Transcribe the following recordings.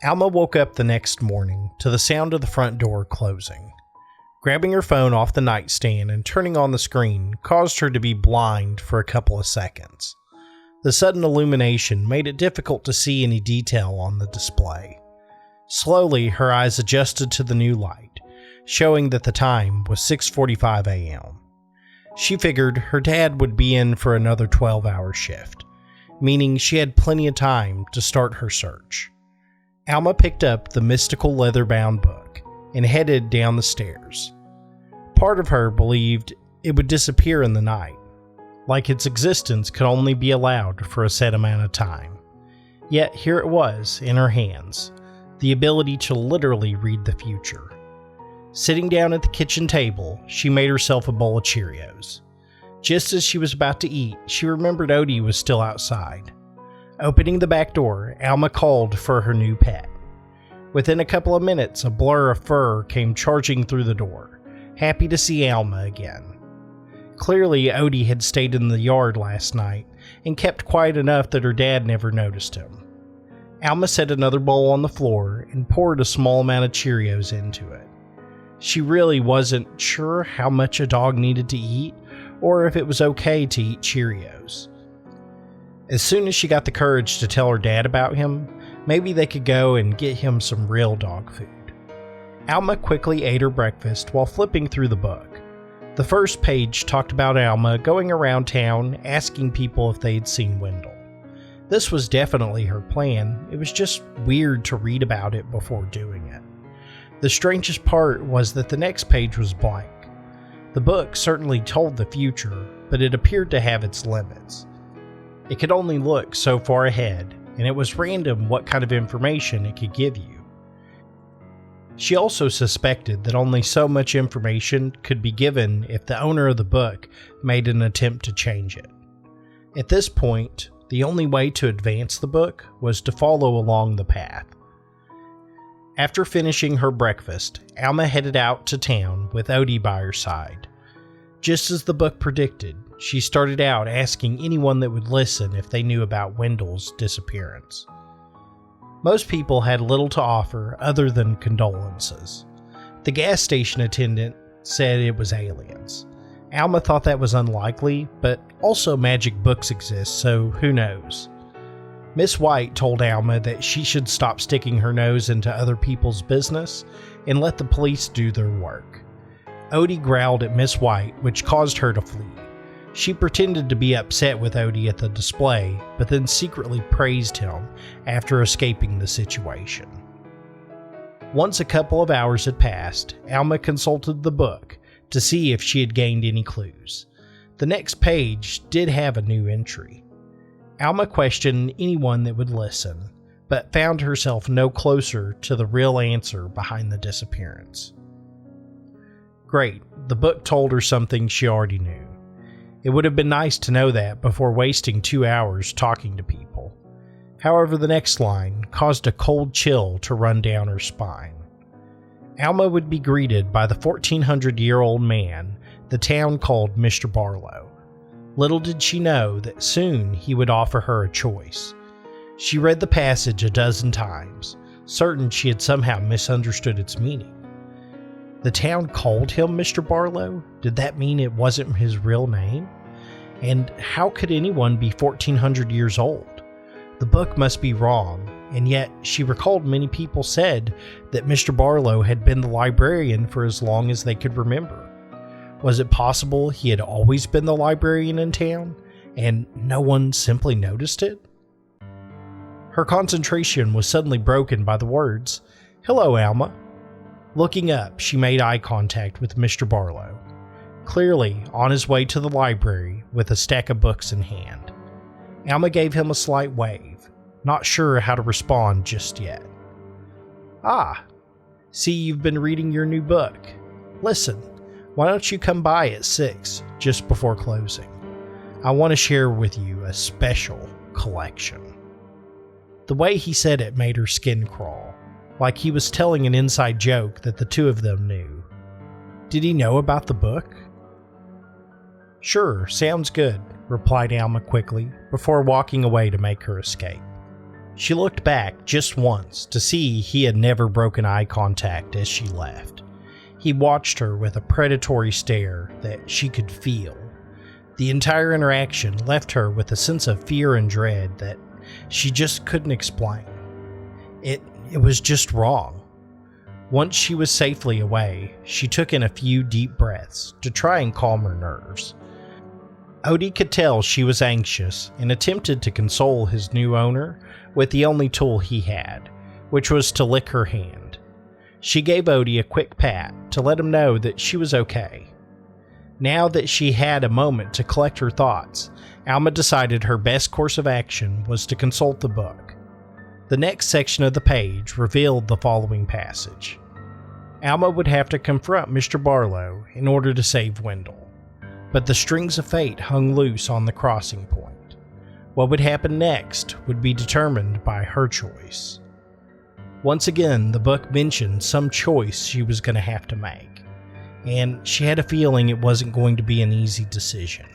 Alma woke up the next morning to the sound of the front door closing. Grabbing her phone off the nightstand and turning on the screen caused her to be blind for a couple of seconds. The sudden illumination made it difficult to see any detail on the display. Slowly, her eyes adjusted to the new light, showing that the time was 6:45 a.m. She figured her dad would be in for another 12-hour shift, meaning she had plenty of time to start her search. Alma picked up the mystical leather-bound book and headed down the stairs. Part of her believed it would disappear in the night, like its existence could only be allowed for a set amount of time. Yet here it was in her hands, the ability to literally read the future. Sitting down at the kitchen table, she made herself a bowl of Cheerios. Just as she was about to eat, she remembered Odie was still outside. Opening the back door, Alma called for her new pet. Within a couple of minutes, a blur of fur came charging through the door, happy to see Alma again. Clearly, Odie had stayed in the yard last night and kept quiet enough that her dad never noticed him. Alma set another bowl on the floor and poured a small amount of Cheerios into it. She really wasn't sure how much a dog needed to eat or if it was okay to eat Cheerios. As soon as she got the courage to tell her dad about him, maybe they could go and get him some real dog food. Alma quickly ate her breakfast while flipping through the book. The first page talked about Alma going around town asking people if they'd seen Wendell. This was definitely her plan, it was just weird to read about it before doing it. The strangest part was that the next page was blank. The book certainly told the future, but it appeared to have its limits. It could only look so far ahead, and it was random what kind of information it could give you. She also suspected that only so much information could be given if the owner of the book made an attempt to change it. At this point, the only way to advance the book was to follow along the path. After finishing her breakfast, Alma headed out to town with Odie by her side. Just as the book predicted, she started out asking anyone that would listen if they knew about Wendell's disappearance. Most people had little to offer other than condolences. The gas station attendant said it was aliens. Alma thought that was unlikely, but also magic books exist, so who knows. Miss White told Alma that she should stop sticking her nose into other people's business and let the police do their work. Odie growled at Miss White, which caused her to flee. She pretended to be upset with Odie at the display, but then secretly praised him after escaping the situation. Once a couple of hours had passed, Alma consulted the book to see if she had gained any clues. The next page did have a new entry. Alma questioned anyone that would listen, but found herself no closer to the real answer behind the disappearance. Great, the book told her something she already knew. It would have been nice to know that before wasting 2 hours talking to people. However, the next line caused a cold chill to run down her spine. Alma would be greeted by the 1,400-year-old man the town called Mr. Barlow. Little did she know that soon he would offer her a choice. She read the passage a dozen times, certain she had somehow misunderstood its meaning. The town called him Mr. Barlow? Did that mean it wasn't his real name? And how could anyone be 1,400 years old? The book must be wrong, and yet she recalled many people said that Mr. Barlow had been the librarian for as long as they could remember. Was it possible he had always been the librarian in town, and no one simply noticed it? Her concentration was suddenly broken by the words, "Hello, Alma." Looking up, she made eye contact with Mr. Barlow, clearly on his way to the library with a stack of books in hand. Alma gave him a slight wave, not sure how to respond just yet. "Ah, see you've been reading your new book. Listen, why don't you come by at 6, just before closing? I want to share with you a special collection." The way he said it made her skin crawl, like he was telling an inside joke that the two of them knew. Did he know about the book? "Sure, sounds good," replied Alma quickly, before walking away to make her escape. She looked back just once to see he had never broken eye contact as she left. He watched her with a predatory stare that she could feel. The entire interaction left her with a sense of fear and dread that she just couldn't explain. It was just wrong. Once she was safely away, she took in a few deep breaths to try and calm her nerves. Odie could tell she was anxious and attempted to console his new owner with the only tool he had, which was to lick her hand. She gave Odie a quick pat to let him know that she was okay. Now that she had a moment to collect her thoughts, Alma decided her best course of action was to consult the book. The next section of the page revealed the following passage. Alma would have to confront Mr. Barlow in order to save Wendell, but the strings of fate hung loose on the crossing point. What would happen next would be determined by her choice. Once again, the book mentioned some choice she was going to have to make, and she had a feeling it wasn't going to be an easy decision.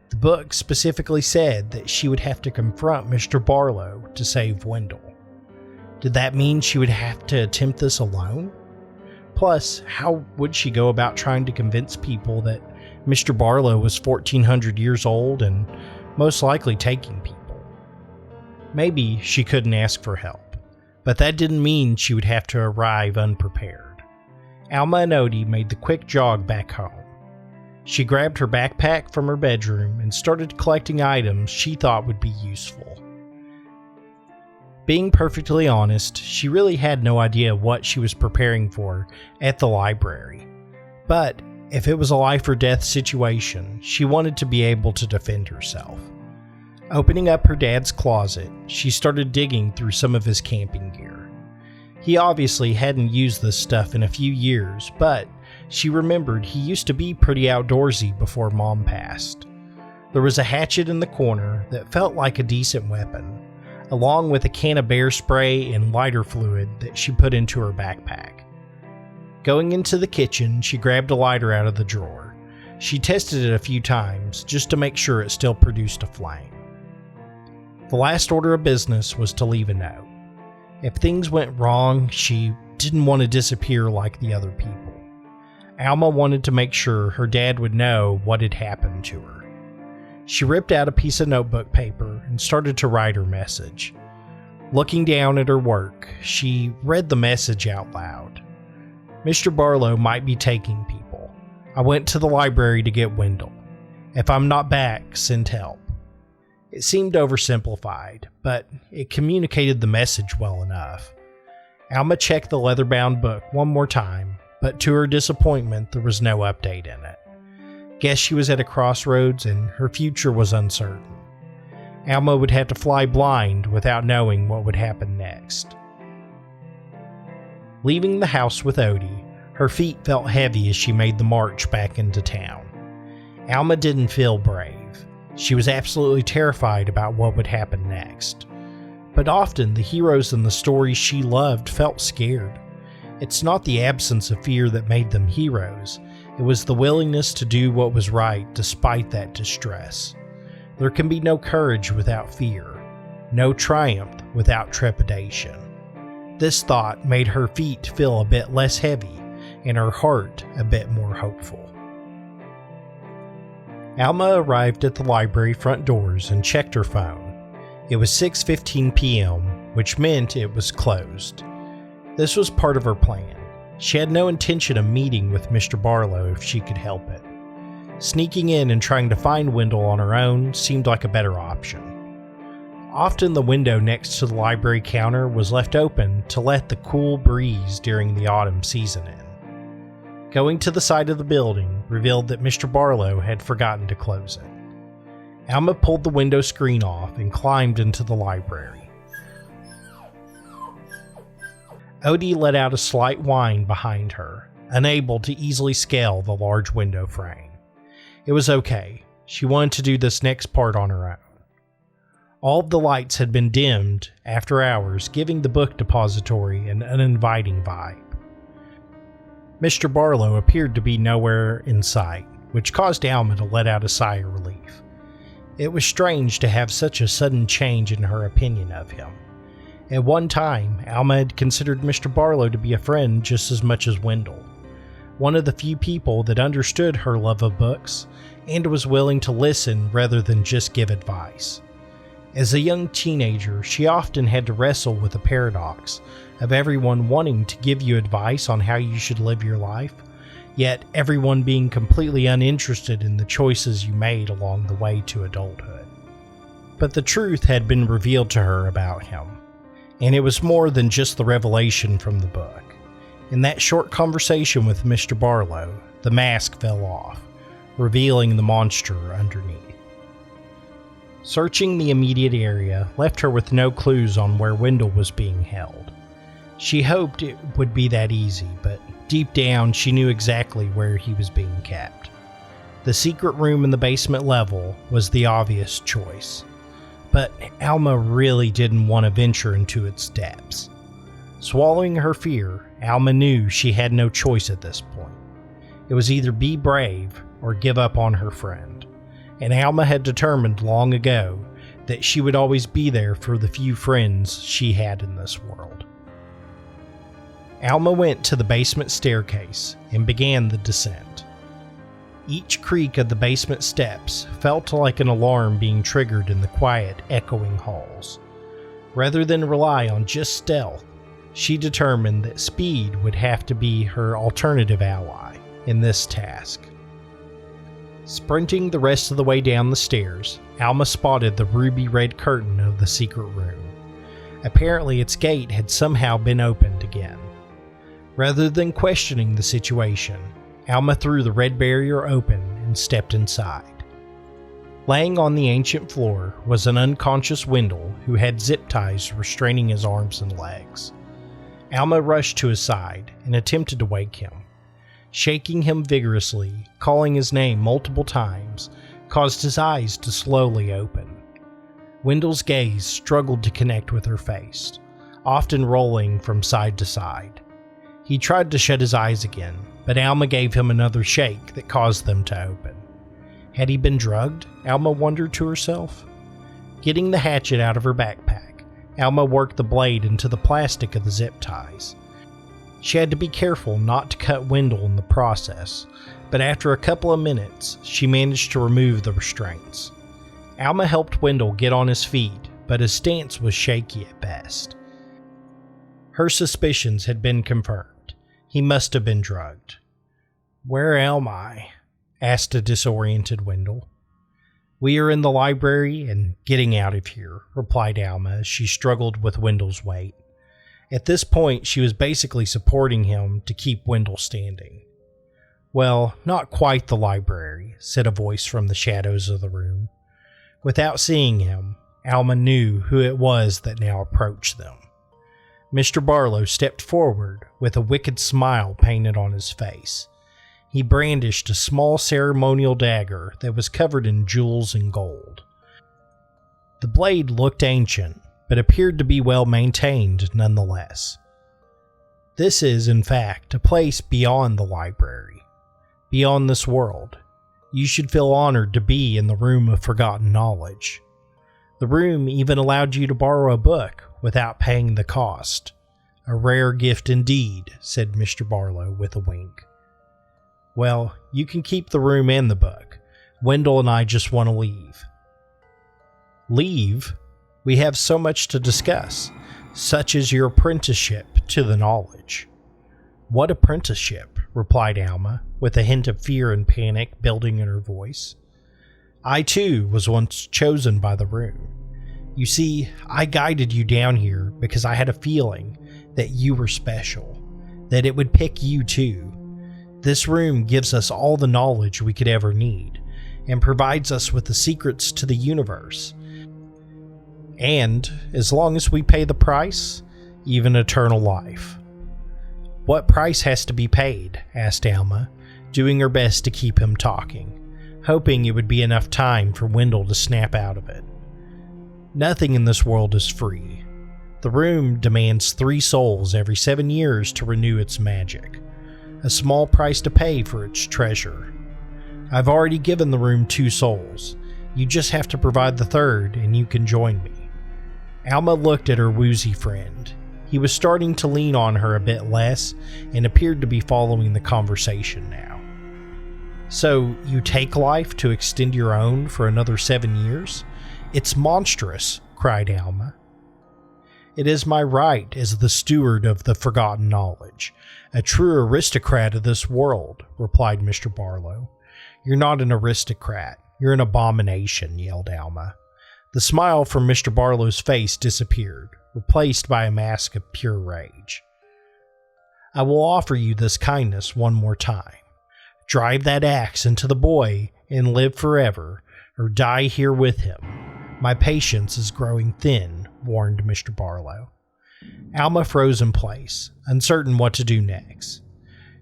The book specifically said that she would have to confront Mr. Barlow to save Wendell. Did that mean she would have to attempt this alone? Plus, how would she go about trying to convince people that Mr. Barlow was 1400 years old and most likely taking people? Maybe she couldn't ask for help, but that didn't mean she would have to arrive unprepared. Alma and Odie made the quick jog back home. She grabbed her backpack from her bedroom and started collecting items she thought would be useful. Being perfectly honest, she really had no idea what she was preparing for at the library. But if it was a life or death situation, she wanted to be able to defend herself. Opening up her dad's closet, she started digging through some of his camping gear. He obviously hadn't used this stuff in a few years, but she remembered he used to be pretty outdoorsy before Mom passed. There was a hatchet in the corner that felt like a decent weapon, along with a can of bear spray and lighter fluid that she put into her backpack. Going into the kitchen, she grabbed a lighter out of the drawer. She tested it a few times just to make sure it still produced a flame. The last order of business was to leave a note. If things went wrong, she didn't want to disappear like the other people. Alma wanted to make sure her dad would know what had happened to her. She ripped out a piece of notebook paper and started to write her message. Looking down at her work, she read the message out loud. Mr. Barlow might be taking people. I went to the library to get Wendell. If I'm not back, send help. It seemed oversimplified, but it communicated the message well enough. Alma checked the leather-bound book one more time, but to her disappointment, there was no update in it. Guess she was at a crossroads and her future was uncertain. Alma would have to fly blind without knowing what would happen next. Leaving the house with Odie, her feet felt heavy as she made the march back into town. Alma didn't feel brave. She was absolutely terrified about what would happen next. But often the heroes in the stories she loved felt scared. It's not the absence of fear that made them heroes. It was the willingness to do what was right despite that distress. There can be no courage without fear, no triumph without trepidation. This thought made her feet feel a bit less heavy and her heart a bit more hopeful. Alma arrived at the library front doors and checked her phone. It was 6:15 p.m., which meant it was closed. This was part of her plan. She had no intention of meeting with Mr. Barlow if she could help it. Sneaking in and trying to find Wendell on her own seemed like a better option. Often the window next to the library counter was left open to let the cool breeze during the autumn season in. Going to the side of the building revealed that Mr. Barlow had forgotten to close it. Alma pulled the window screen off and climbed into the library. Odie let out a slight whine behind her, unable to easily scale the large window frame. It was okay. She wanted to do this next part on her own. All of the lights had been dimmed after hours, giving the book depository an uninviting vibe. Mr. Barlow appeared to be nowhere in sight, which caused Alma to let out a sigh of relief. It was strange to have such a sudden change in her opinion of him. At one time, Alma had considered Mr. Barlow to be a friend just as much as Wendell, one of the few people that understood her love of books and was willing to listen rather than just give advice. As a young teenager, she often had to wrestle with the paradox of everyone wanting to give you advice on how you should live your life, yet everyone being completely uninterested in the choices you made along the way to adulthood. But the truth had been revealed to her about him, and it was more than just the revelation from the book. In that short conversation with Mr. Barlow, the mask fell off, revealing the monster underneath. Searching the immediate area left her with no clues on where Wendell was being held. She hoped it would be that easy, but deep down she knew exactly where he was being kept. The secret room in the basement level was the obvious choice, but Alma really didn't want to venture into its depths. Swallowing her fear, Alma knew she had no choice at this point. It was either be brave or give up on her friend, and Alma had determined long ago that she would always be there for the few friends she had in this world. Alma went to the basement staircase and began the descent. Each creak of the basement steps felt like an alarm being triggered in the quiet, echoing halls. Rather than rely on just stealth, she determined that speed would have to be her alternative ally in this task. Sprinting the rest of the way down the stairs, Alma spotted the ruby-red curtain of the secret room. Apparently its gate had somehow been opened again. Rather than questioning the situation, Alma threw the red barrier open and stepped inside. Laying on the ancient floor was an unconscious Wendell who had zip ties restraining his arms and legs. Alma rushed to his side and attempted to wake him. Shaking him vigorously, calling his name multiple times, caused his eyes to slowly open. Wendell's gaze struggled to connect with her face, often rolling from side to side. He tried to shut his eyes again, but Alma gave him another shake that caused them to open. Had he been drugged? Alma wondered to herself. Getting the hatchet out of her backpack, Alma worked the blade into the plastic of the zip ties. She had to be careful not to cut Wendell in the process, but after a couple of minutes, she managed to remove the restraints. Alma helped Wendell get on his feet, but his stance was shaky at best. Her suspicions had been confirmed. He must have been drugged. "Where am I?" asked a disoriented Wendell. "We are in the library and getting out of here," replied Alma as she struggled with Wendell's weight. At this point, she was basically supporting him to keep Wendell standing. "Well, not quite the library," said a voice from the shadows of the room. Without seeing him, Alma knew who it was that now approached them. Mr. Barlow stepped forward with a wicked smile painted on his face. He brandished a small ceremonial dagger that was covered in jewels and gold. The blade looked ancient, but appeared to be well maintained nonetheless. "This is, in fact, a place beyond the library, beyond this world. You should feel honored to be in the Room of Forgotten Knowledge. The room even allowed you to borrow a book without paying the cost. A rare gift indeed," said Mr. Barlow with a wink. "Well, you can keep the room and the book. Wendell and I just want to leave." "Leave? We have so much to discuss, such as your apprenticeship to the knowledge." "What apprenticeship?" replied Alma, with a hint of fear and panic building in her voice. "I too was once chosen by the room. You see, I guided you down here because I had a feeling that you were special, that it would pick you too. This room gives us all the knowledge we could ever need, and provides us with the secrets to the universe. And, as long as we pay the price, even eternal life." "What price has to be paid?" asked Alma, doing her best to keep him talking, hoping it would be enough time for Wendell to snap out of it. "Nothing in this world is free. The room demands 3 souls every 7 years to renew its magic, a small price to pay for its treasure. I've already given the room 2 souls. You just have to provide the 3rd and you can join me." Alma looked at her woozy friend. He was starting to lean on her a bit less and appeared to be following the conversation now. "So, you take life to extend your own for another 7 years? It's monstrous," cried Alma. "It is my right as the steward of the forgotten knowledge, a true aristocrat of this world," replied Mr. Barlow. "You're not an aristocrat. You're an abomination," yelled Alma. The smile from Mr. Barlow's face disappeared, replaced by a mask of pure rage. "I will offer you this kindness one more time. Drive that axe into the boy and live forever, or die here with him. My patience is growing thin," warned Mr. Barlow. Alma froze in place, uncertain what to do next.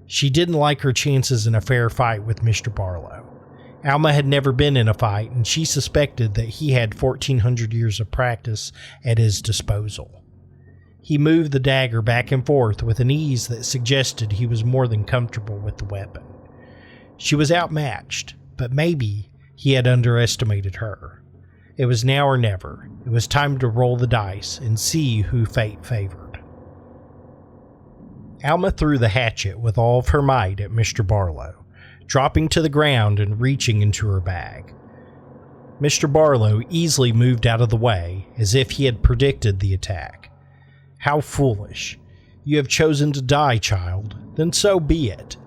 She didn't like her chances in a fair fight with Mr. Barlow. Alma had never been in a fight, and she suspected that he had 1,400 years of practice at his disposal. He moved the dagger back and forth with an ease that suggested he was more than comfortable with the weapon. She was outmatched, but maybe he had underestimated her. It was now or never. It was time to roll the dice and see who fate favored. Alma threw the hatchet with all of her might at Mr. Barlow, dropping to the ground and reaching into her bag. Mr. Barlow easily moved out of the way, as if he had predicted the attack. "How foolish. You have chosen to die, child. Then so be it."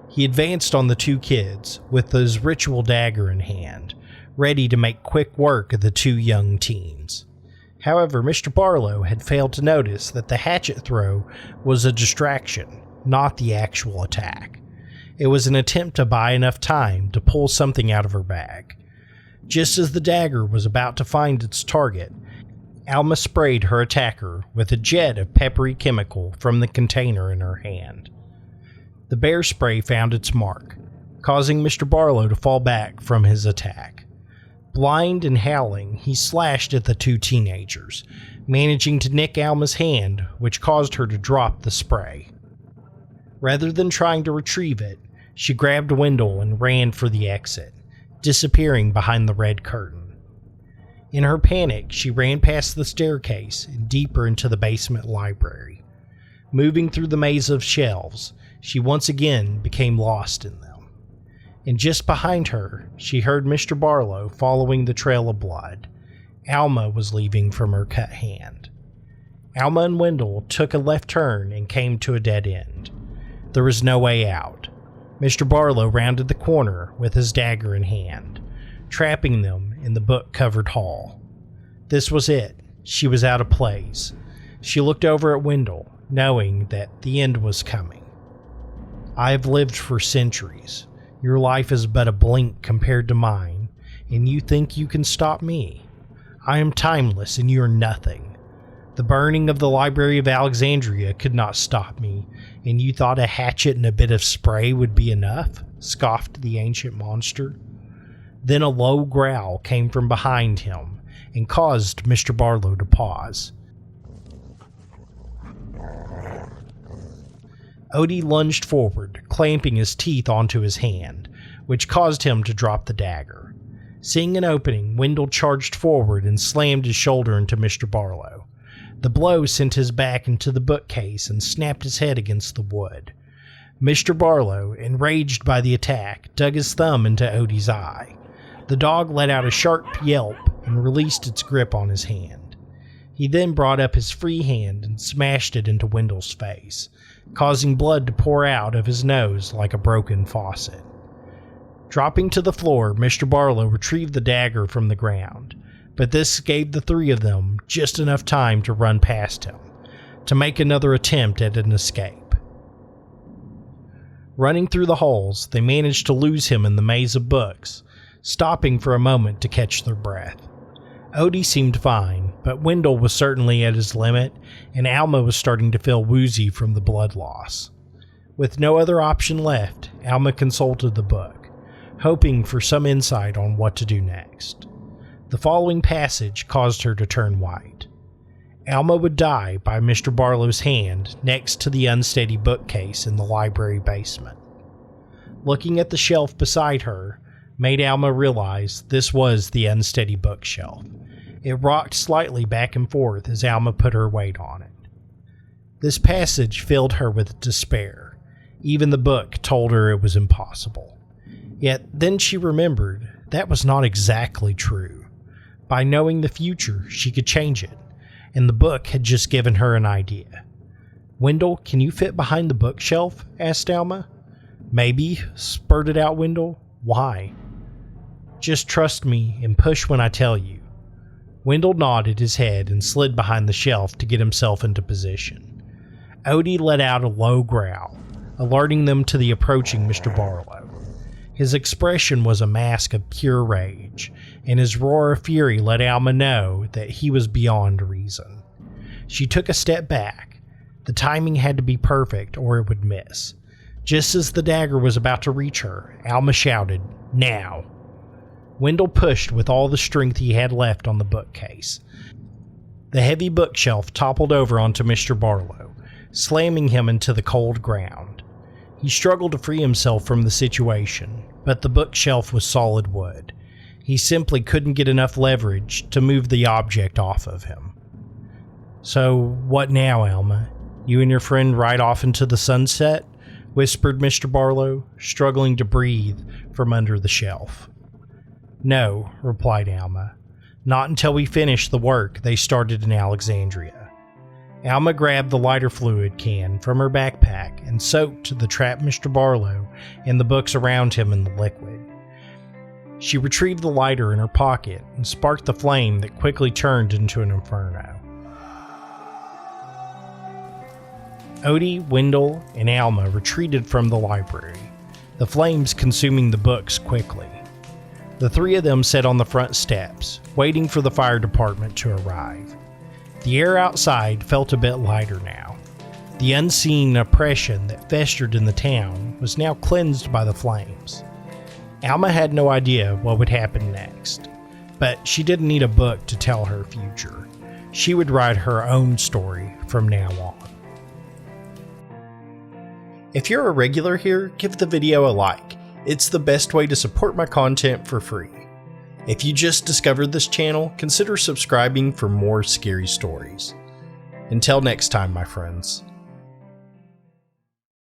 He advanced on the two kids, with his ritual dagger in hand, ready to make quick work of the two young teens. However, Mr. Barlow had failed to notice that the hatchet throw was a distraction, not the actual attack. It was an attempt to buy enough time to pull something out of her bag. Just as the dagger was about to find its target, Alma sprayed her attacker with a jet of peppery chemical from the container in her hand. The bear spray found its mark, causing Mr. Barlow to fall back from his attack. Blind and howling, he slashed at the two teenagers, managing to nick Alma's hand, which caused her to drop the spray. Rather than trying to retrieve it, she grabbed Wendell and ran for the exit, disappearing behind the red curtain. In her panic, she ran past the staircase and deeper into the basement library. Moving through the maze of shelves, she once again became lost in them. And just behind her, she heard Mr. Barlow following the trail of blood. Alma was leaving from her cut hand. Alma and Wendell took a left turn and came to a dead end. There was no way out. Mr. Barlow rounded the corner with his dagger in hand, trapping them in the book-covered hall. This was it. She was out of place. She looked over at Wendell, knowing that the end was coming. "I have lived for centuries. Your life is but a blink compared to mine, and you think you can stop me? I am timeless, and you are nothing. The burning of the Library of Alexandria could not stop me, and you thought a hatchet and a bit of spray would be enough?" scoffed the ancient monster. Then a low growl came from behind him and caused Mr. Barlow to pause. Odie lunged forward, clamping his teeth onto his hand, which caused him to drop the dagger. Seeing an opening, Wendell charged forward and slammed his shoulder into Mr. Barlow. The blow sent his back into the bookcase and snapped his head against the wood. Mr. Barlow, enraged by the attack, dug his thumb into Odie's eye. The dog let out a sharp yelp and released its grip on his hand. He then brought up his free hand and smashed it into Wendell's face, causing blood to pour out of his nose like a broken faucet. Dropping to the floor, Mr. Barlow retrieved the dagger from the ground, but this gave the three of them just enough time to run past him, to make another attempt at an escape. Running through the halls, they managed to lose him in the maze of books, stopping for a moment to catch their breath. Odie seemed fine, but Wendell was certainly at his limit, and Alma was starting to feel woozy from the blood loss. With no other option left, Alma consulted the book, hoping for some insight on what to do next. The following passage caused her to turn white. Alma would die by Mr. Barlow's hand next to the unsteady bookcase in the library basement. Looking at the shelf beside her made Alma realize this was the unsteady bookshelf, It rocked slightly back and forth as Alma put her weight on it. This passage filled her with despair. Even the book told her it was impossible. Yet then she remembered that was not exactly true. By knowing the future, she could change it, and the book had just given her an idea. "Wendell, can you fit behind the bookshelf?" asked Alma. "Maybe," spurted out Wendell. "Why?" "Just trust me and push when I tell you." Wendell nodded his head and slid behind the shelf to get himself into position. Odie let out a low growl, alerting them to the approaching Mr. Barlow. His expression was a mask of pure rage, and his roar of fury let Alma know that he was beyond reason. She took a step back. The timing had to be perfect or it would miss. Just as the dagger was about to reach her, Alma shouted, "Now!" Wendell pushed with all the strength he had left on the bookcase. The heavy bookshelf toppled over onto Mr. Barlow, slamming him into the cold ground. He struggled to free himself from the situation, but the bookshelf was solid wood. He simply couldn't get enough leverage to move the object off of him. "So, what now, Alma? You and your friend ride off into the sunset?" whispered Mr. Barlow, struggling to breathe from under the shelf. "No," replied Alma. "Not until we finish the work they started in Alexandria." Alma grabbed the lighter fluid can from her backpack and soaked the trapped Mr. Barlow and the books around him in the liquid. She retrieved the lighter in her pocket and sparked the flame that quickly turned into an inferno. Odie, Wendell, and Alma retreated from the library, the flames consuming the books quickly. The three of them sat on the front steps, waiting for the fire department to arrive. The air outside felt a bit lighter now. The unseen oppression that festered in the town was now cleansed by the flames. Alma had no idea what would happen next, but she didn't need a book to tell her future. She would write her own story from now on. If you're a regular here, give the video a like. It's the best way to support my content for free. If you just discovered this channel, consider subscribing for more scary stories. Until next time, my friends.